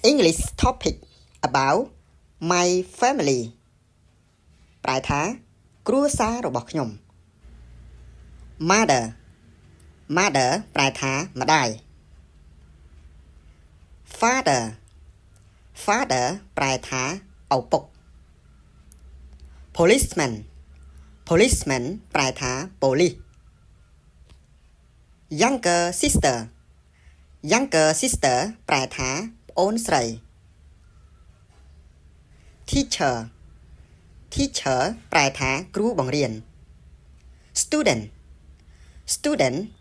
English topic about my family ប្រែថាគ្រួសាររបស់ខ្ញុំ Mother ប្រែថាម្ដាយ Father ប្រែថាឪពុក Policeman ប្រែថាប៉ូលីស Younger sister ប្រែថាប្អូនស្រី Teacher ប្រែថាគ្រូបង្រៀន Student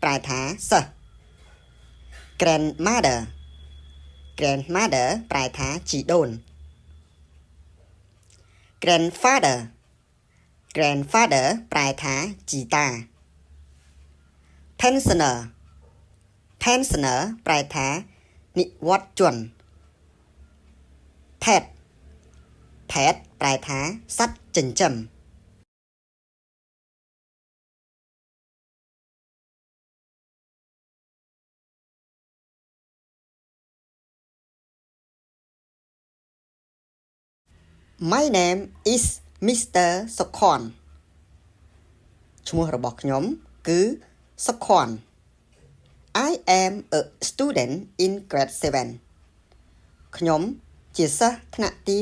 ប្រែថាសិស្ស Grandmother ប្រែថាជីដូន Grandfather ប្រែថាជីតា Pensioner ប្រែថានិវត្តន៍ជន Pet ប្រែថាសត្វចិញ្ចឹម My name is Mr. សុខុន ឈ្មោះរបស់ខ្ញុំគឺសុខុន I am a student in grade 7 ខ្ញុំជាសិស្សថ្នាក់ទី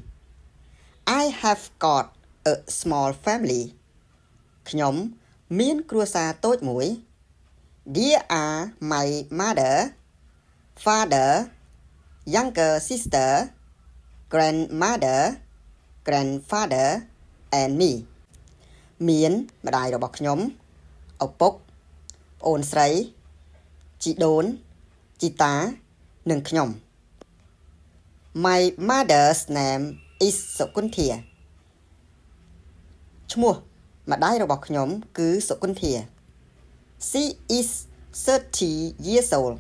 7 I have got a small family ខ្ញុំមានគ្រួសារតូចមួយ There are my mother, father, younger sister, grandmother, grandfather and me មានម្ដាយរបស់ខ្ញុំឪពុកប្អូនស្រីជីដូនជីតានិងខ្ញុំ My mother's name is សុគន្ធាឈ្មោះម្ដាយរបស់ខ្ញុំគឺសុគន្ធា She is 30 years old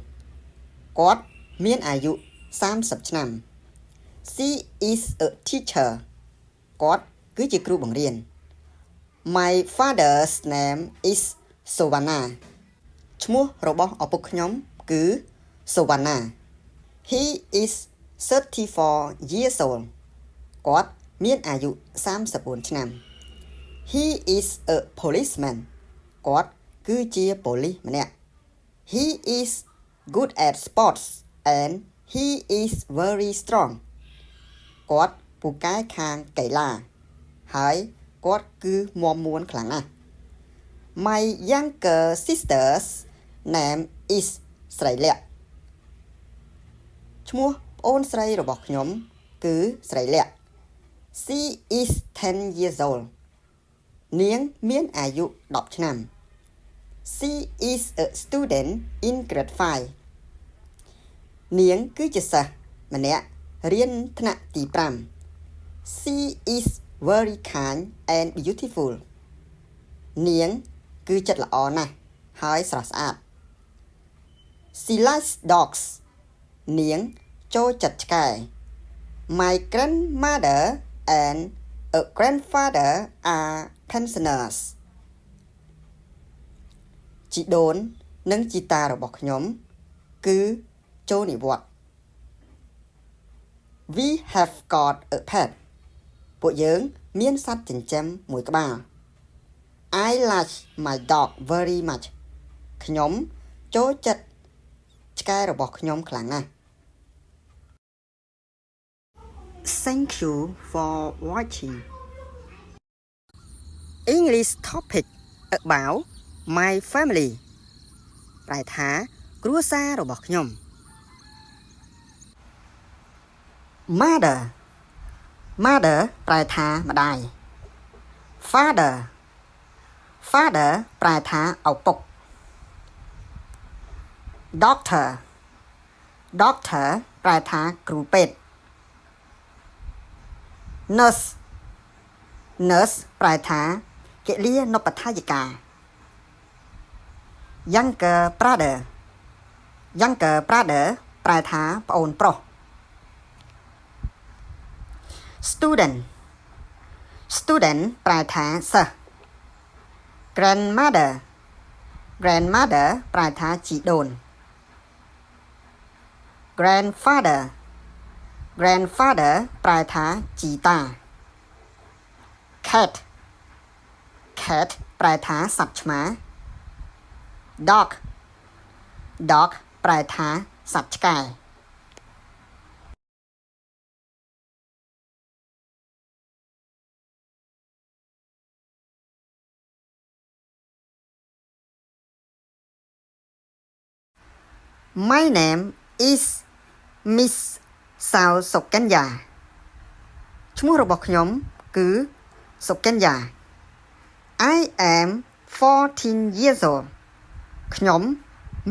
គាត់មានអាយុ30ឆ្នាំ She is a teacher គាត់គឺជាគ្រូបង្រៀន My father's name is Savannah ឈ្មោះរបស់ឪពុកខ្ញុំគឺ Savannah He is 34 years old គាត់មានអាយុ34ឆ្នាំ He is a policeman គាត់គឺជាប៉ូលីសម្នាក់ He is good at sports and he is very strong គាត់ពូកែខាងកីឡាហើយគាត់គឺមាំមួនខ្លាំងណាស់ My younger sister's name is ស្រីលក្ខឈ្មោះប្អូនស្រីរបស់ខ្ញុំគឺស្រីលក្ខ She is 10 years old នាងមានអាយុ10ឆ្នាំ She is a student in grade 5 នាងគឺជាសិស្សម្នាក់រៀនថ្នាក់ទី5 She is very kind and beautiful នាងគឺចិត្តល្អណាស់ហើយស្រស់ស្អាត She likes dogs នាងចូលចិត្តឆ្កែ My grandmother and a grandfather are pensioners ជីដូននិងជីតារបស់ខ្ញុំគឺចូលនិវត្តន៍ We have got a pet ពួកយើងមានសត្វចិញ្ចឹមមួយក្បាល I like my dog very much ខ្ញុំចូលចិត្តឆ្កែរបស់ខ្ញុំខ្លាំងណាស់ Thank you for watching English topic about my family ប្រែថាគ្រួសាររបស់ខ្ញុំ Mother ប្រែថាម្ដាយ Father ប្រែថាឪពុក Doctor ប្រែថាគ្រូពេទ្យ Nurse ប្រែថាគិលានុបដ្ឋាយិកា Younger brother ប្រែថាប្អូនប្រុស Student ប្រែថាសិស្ស Grandmother ប្រែថាជីដូន Grandfather grandfather ប្រែថាជីតា cat ប្រែថាសត្វឆ្មា dog ប្រែថាសត្វឆ្កែ My name is Miss Sao Sokanya ឈ្មោះរបស់ខ្ញុំគឺ Sokanya I am 14 years old ខ្ញុំ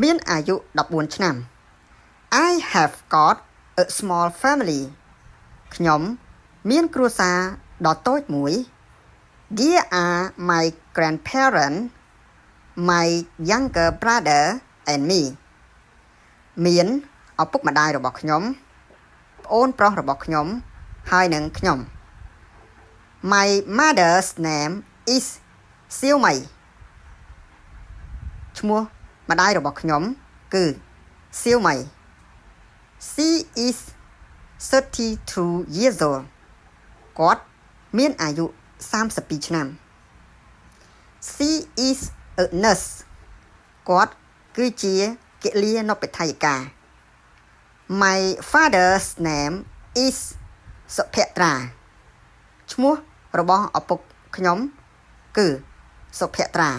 មានអាយុ14ឆ្នាំ I have got a small family ខ្ញុំមានគ្រួសារដ៏តូចមួយ There are my grandparents my younger brother and me មានឪពុកម្ដាយរបស់ខ្ញុំប្អូនប្រុសរបស់ខ្ញុំហើយនិងខ្ញុំ My mother's name is សៀវម៉ៃឈ្មោះម្ដាយរបស់ខ្ញុំគឺសៀវម៉ៃ She is 32 years old គាត់មានអាយុ32ឆ្នាំ She is a nurse គាត់គឺជាគិលានុបដ្ឋាយិកា My father's name is សុភត្រាឈ្មោះរបស់ឪពុកខ្ញុំគឺសុភត្រា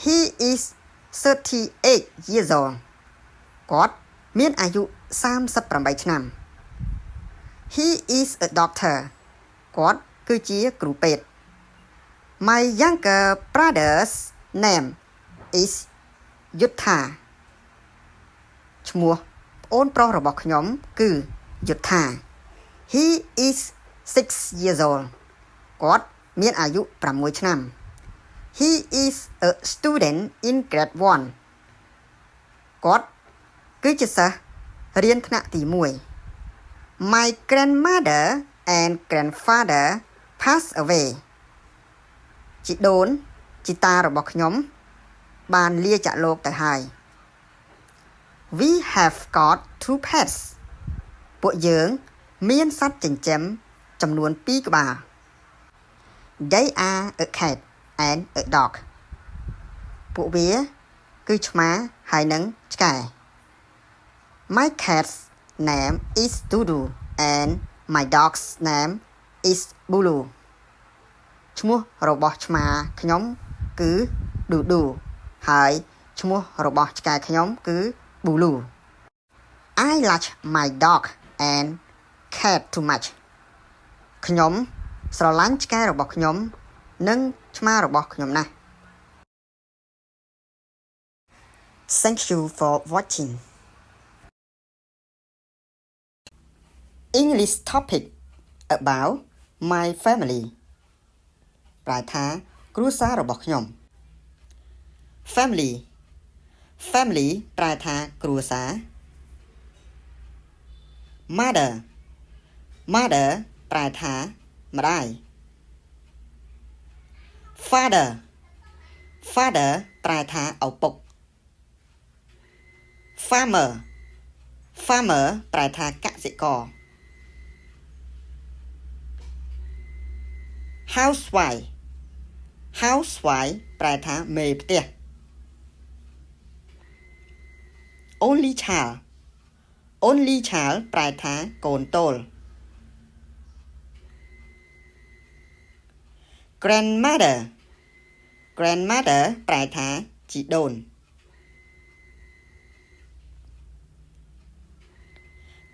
He is 38 years old គាត់មានអាយុ38ឆ្នាំ He is a doctor គាត់គឺជាគ្រូពេទ្យ My younger brother's name is យុទ្ធាឈ្មោះប្អូនប្រុសរបស់ខ្ញុំគឺយុទ្ធា He is 6 years old គាត់មានអាយុ6ឆ្នាំ He is a student in grade 1គាត់គឺជាសិស្សរៀនថ្នាក់ទី1 My grandmother and grandfather passed away ជីដូនជីតារបស់ខ្ញុំបានលាចាកលោកទៅហើយ We have got 2 pets ពួកយើងមានសត្វចិញ្ចឹមចំនួន2ក្បាល They are a cat and a dog ពួកវាគឺឆ្មាហើយនិងឆ្កែ My cat's name is Dudu and my dog's name is Bulu ឈ្មោះរបស់ឆ្មាខ្ញុំគឺ Dudu ហើយឈ្មោះរបស់ឆ្កែខ្ញុំគឺ Bulu I like my dog and cat too much ខ្ញុំស្រឡាញ់ឆ្កែរបស់ខ្ញុំនិងឆ្មារបស់ខ្ញុំណាស់ Thank you for watching English topic about my family ប្រែថាគ្រួសាររបស់ខ្ញុំ Family ប្រែថាគ្រួសារ Mother ប្រែថាម្ដាយ Father ប្រែថាឪពុក Farmer ប្រែថាកសិករ Housewife ប្រែថាមេផ្ទះ Only child ប្រែថាកូនតូល Grandmother ប្រែថាជីដូន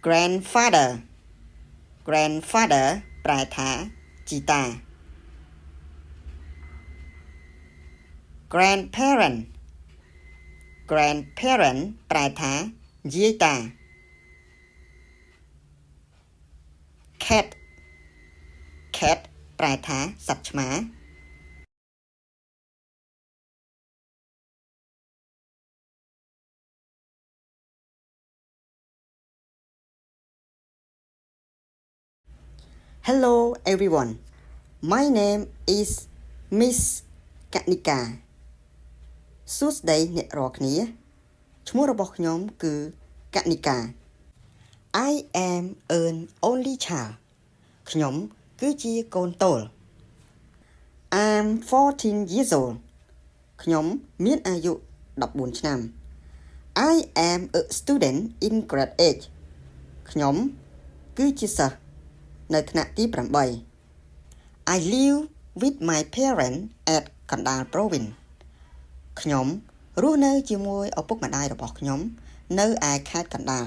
Grandfather ប្រែថាជីតា Grandparent ប្រែថាយាយតា Cat ប្រែថាសត្វឆ្មា Hello everyone My name is Miss Kanika សួស្តីអ្នករាល់គ្នាឈ្មោះរបស់ខ្ញុំគឺកនិកា I am an only child ខ្ញុំគឺជាកូនតូល I'm 14 years old ខ្ញុំមានអាយុ14ឆ្នាំ I am a student in grade 8ខ្ញុំគឺជាសិស្សនៅថ្នាក់ទី8 I live with my parents at Kandal Province ខ្ញុំរស់នៅជាមួយឪពុកម្ដាយរបស់ខ្ញុំនៅឯខេត្តកណ្ដាល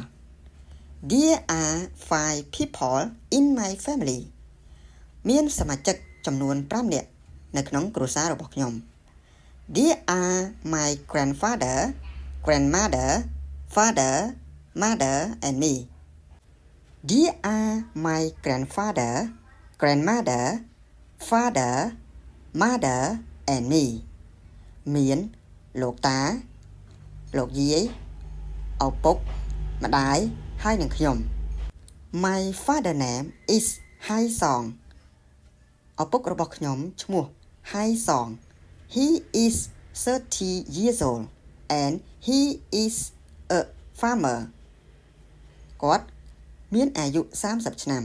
There are 5 people in my family មានសមាជិកចំនួន5នាក់នៅក្នុងគ្រួសាររបស់ខ្ញុំ There are my grandfather, grandmother, father, mother and me. There are my grandfather, grandmother, father, mother and me. មានលោកតាលោកយាយឪពុកម្ដាយហើយនិងខ្ញុំ My father name is Hai Song ឪពុករបស់ខ្ញុំឈ្មោះ Hai Song He is 30 years old and he is a farmer គាត់មានអាយុ30ឆ្នាំ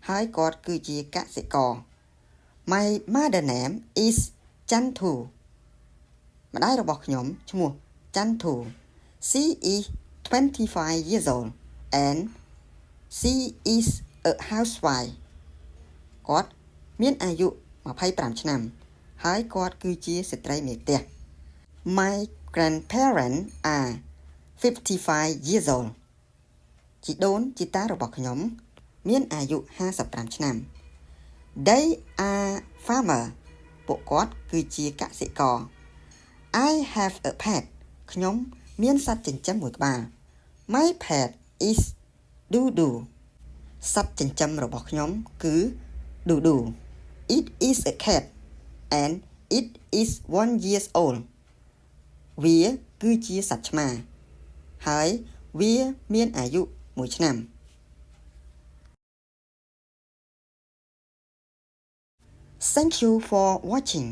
ហើយគាត់គឺជាកសិករ My mother name is Chantu ម្ដាយរបស់ខ្ញុំឈ្មោះ Chantu She is 25 years old and she is a housewife គាត់មានអាយុ25ឆ្នាំហើយគាត់គឺជាស្ត្រីមេផ្ទះ My grandparents are 55 years old ជីដូនជីតារបស់ខ្ញុំមានអាយុ55ឆ្នាំ They are farmer ពួកគាត់គឺជាកសិករ I have a pet ខ្ញុំមានសត្វចិញ្ចឹមមួយក្បាល My pet is Dudu សត្វចិញ្ចឹមរបស់ខ្ញុំគឺ Dudu It is a cat and it is 1 years old វាគឺជាសត្វឆ្មាហើយវាមានអាយុ1ឆ្នាំ Thank you for watching